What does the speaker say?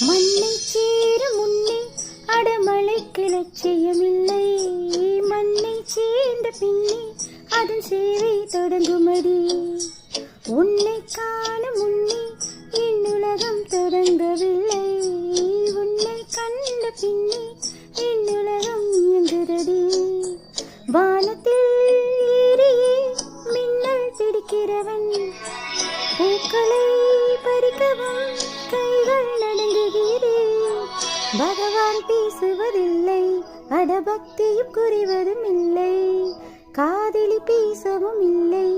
மண்ணை சேரும் முன்னே அடமழைக்கு லட்சியமில்லை. மண்ணை சேர்ந்த பின்னே அதன் சேவை தொடங்குமடி. உன்னை காண முன்னே இன்னுலகம் தொடங்கவில்லை. உன்னை கண்ட பின்னே இன்னுலகம் இயங்குதடி. வானத்தில் ஏறியே மின்னல் பிடிக்கிறவன் பூக்களை பறிக்கவும் கைகள் நடுங்குகிறே. பகவான் பேசுவதில்லை, அடபக்தியும் குறைவதும் இல்லை. காதலி பேசவும் இல்லை,